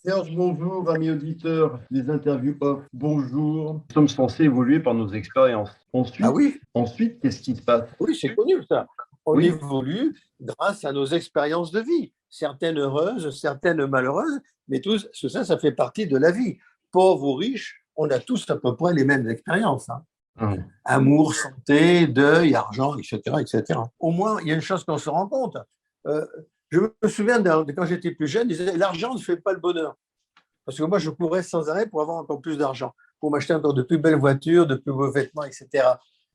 Serge, bonjour, amis auditeurs des interviews off, bonjour. Nous sommes censés évoluer par nos expériences. Ah Ensuite, oui, ensuite, qu'est-ce qui se passe? oui, c'est connu ça. On Oui, évolue grâce à nos expériences de vie, certaines heureuses, certaines malheureuses, mais tout ça, ça fait partie de la vie. Pauvres ou riches, on a tous à peu près les mêmes expériences, hein. hum, Amour, santé, deuil, argent, etc., etc. Au moins, il y a une chose qu'on se rend compte. Euh, je me souviens de quand j'étais plus jeune, ils disaient l'argent ne fait pas le bonheur. Parce que moi, je courais sans arrêt pour avoir encore plus d'argent, pour m'acheter encore de plus belles voitures, de plus beaux vêtements, etc.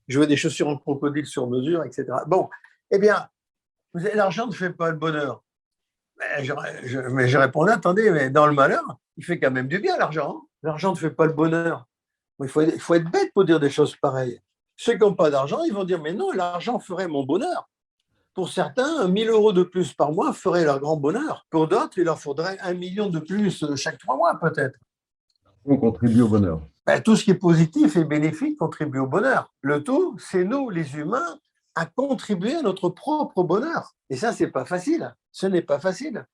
Je veux des chaussures en crocodile sur mesure, etc. Bon, eh bien, l'argent ne fait pas le bonheur. Mais je répondais, attendez, mais dans le malheur, il fait quand même du bien, l'argent, hein. L'argent ne fait pas le bonheur. Il faut être bête pour dire des choses pareilles. Ceux qui n'ont pas d'argent, ils vont dire, mais non, l'argent ferait mon bonheur. Pour certains, 1 000 € de plus par mois ferait leur grand bonheur. Pour d'autres, il leur faudrait 1 million de plus chaque 3 mois, peut-être. on contribue au bonheur. Ben, tout ce qui est positif et bénéfique contribue au bonheur. Le tout, c'est nous, les humains, à contribuer à notre propre bonheur. Et ça, c'est pas facile. Ce n'est pas facile.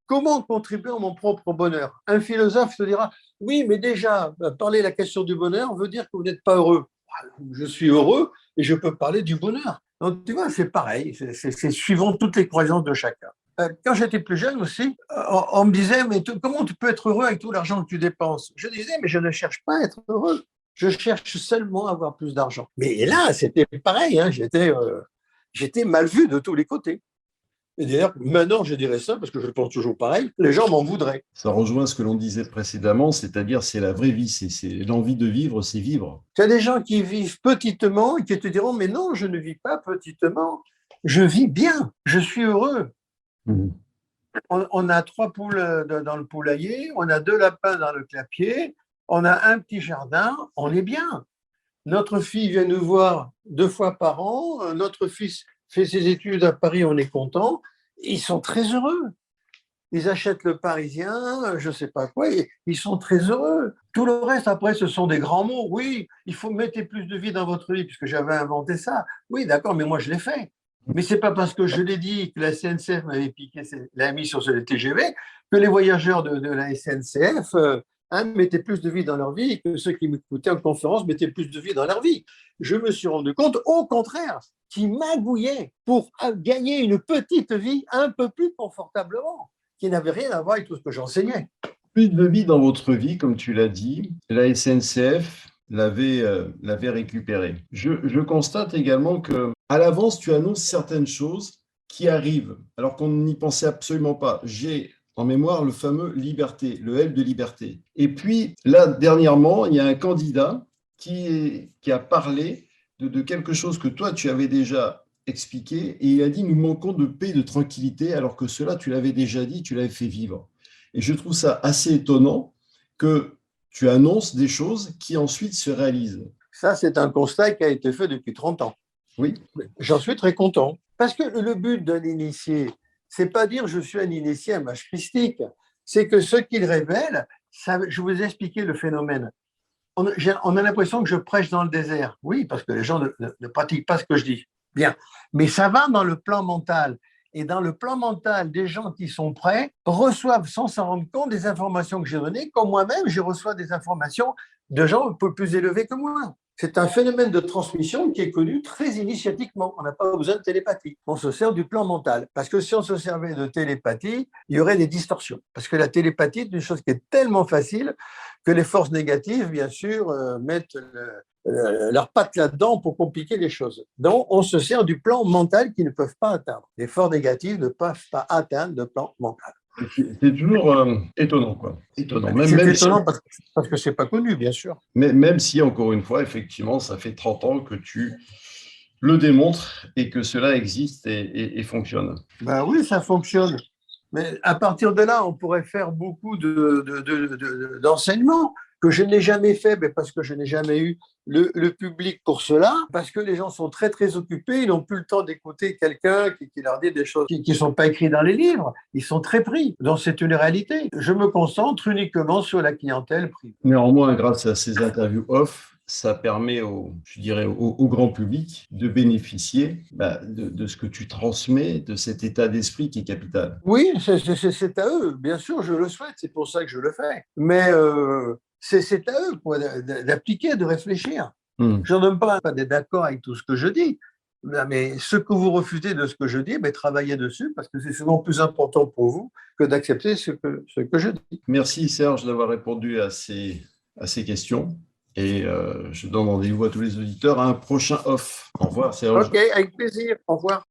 Comment contribuer à mon propre bonheur? Un philosophe te dira, oui, mais déjà, parler de la question du bonheur veut dire que vous n'êtes pas heureux. Je suis heureux et je peux parler du bonheur. Donc, tu vois, c'est pareil, c'est suivant toutes les croyances de chacun. Quand j'étais plus jeune aussi, on me disait, mais comment tu peux être heureux avec tout l'argent que tu dépenses? Je disais, mais je ne cherche pas à être heureux. Je cherche seulement à avoir plus d'argent. Mais là, c'était pareil, hein, j'étais mal vu de tous les côtés. Et d'ailleurs, maintenant, je dirais ça parce que je pense toujours pareil, les gens m'en voudraient. Ça rejoint ce que l'on disait précédemment, c'est-à-dire c'est la vraie vie, c'est l'envie de vivre, c'est vivre. Il y a des gens qui vivent petitement et qui te diront, mais non, je ne vis pas petitement, je vis bien, je suis heureux. Hum. On a 3 poules dans le poulailler, on a 2 lapins dans le clapier, on a un petit jardin, on est bien. Notre fille vient nous voir 2 fois par an, notre fils fait ses études à Paris, on est content. Ils sont très heureux. Ils achètent le Parisien, je ne sais pas quoi, et ils sont très heureux. Tout le reste, après, ce sont des grands mots. Oui, il faut mettre plus de vie dans votre vie, puisque j'avais inventé ça. Oui, d'accord, mais moi, je l'ai fait. Mais ce n'est pas parce que je l'ai dit que la SNCF m'avait piqué, l'a mis sur ce TGV, que les voyageurs de la SNCF mettaient plus de vie dans leur vie, que ceux qui m'écoutaient en conférence mettaient plus de vie dans leur vie. Je me suis rendu compte, au contraire, qu'ils magouillaient pour gagner une petite vie un peu plus confortablement, qui n'avait rien à voir avec tout ce que j'enseignais. Plus de vie dans votre vie, comme tu l'as dit, la SNCF l'avait récupéré. Je constate également que à l'avance, tu annonces certaines choses qui arrivent, alors qu'on n'y pensait absolument pas. J'ai en mémoire le fameux liberté, le L de liberté. Et puis, là, dernièrement, il y a un candidat qui a parlé de quelque chose que toi, tu avais déjà expliqué, et il a dit, nous manquons de paix et de tranquillité, alors que cela, tu l'avais déjà dit, tu l'avais fait vivre. Et je trouve ça assez étonnant que tu annonces des choses qui ensuite se réalisent. Ça, c'est un constat qui a été fait depuis 30 ans. Oui. J'en suis très content. Parce que le but d'un initié, c'est pas dire je suis un initié à mâche christique, c'est que ce qu'il révèle, ça, je vous ai expliqué le phénomène. On a l'impression que je prêche dans le désert. Oui, parce que les gens ne pratiquent pas ce que je dis. Bien. Mais ça va dans le plan mental. Et dans le plan mental, des gens qui sont prêts reçoivent sans s'en rendre compte des informations que j'ai données, comme moi-même, je reçois des informations de gens un peu plus élevés que moi. C'est un phénomène de transmission qui est connu très initiatiquement. On n'a pas besoin de télépathie. On se sert du plan mental. Parce que si on se servait de télépathie, il y aurait des distorsions. Parce que la télépathie est une chose qui est tellement facile que les forces négatives, bien sûr, mettent leurs pattes là-dedans pour compliquer les choses. Donc, on se sert du plan mental qu'ils ne peuvent pas atteindre. Les forces négatives ne peuvent pas atteindre le plan mental. C'est toujours étonnant, quoi. Étonnant. C'est étonnant parce que ce n'est pas connu, bien sûr. Même si, encore une fois, effectivement, ça fait 30 ans que tu le démontres et que cela existe et fonctionne. Ben oui, ça fonctionne. Mais à partir de là, on pourrait faire beaucoup d'enseignements que je n'ai jamais fait, mais parce que je n'ai jamais eu le public pour cela, parce que les gens sont très, très occupés, ils n'ont plus le temps d'écouter quelqu'un qui leur dit des choses qui ne sont pas écrites dans les livres. Ils sont très pris. Donc, c'est une réalité. Je me concentre uniquement sur la clientèle privée. Néanmoins, grâce à ces interviews off, ça permet je dirais au grand public de bénéficier de ce que tu transmets, de cet état d'esprit qui est capital. Oui, c'est à eux, bien sûr, je le souhaite, c'est pour ça que je le fais. Mais c'est à eux quoi, d'appliquer, de réfléchir. Je ne demande pas d'être d'accord avec tout ce que je dis, mais ce que vous refusez de ce que je dis, travaillez dessus parce que c'est souvent plus important pour vous que d'accepter ce que je dis. Merci Serge d'avoir répondu à ces questions et je donne rendez-vous à tous les auditeurs à un prochain off. Au revoir Serge. Ok, avec plaisir, au revoir.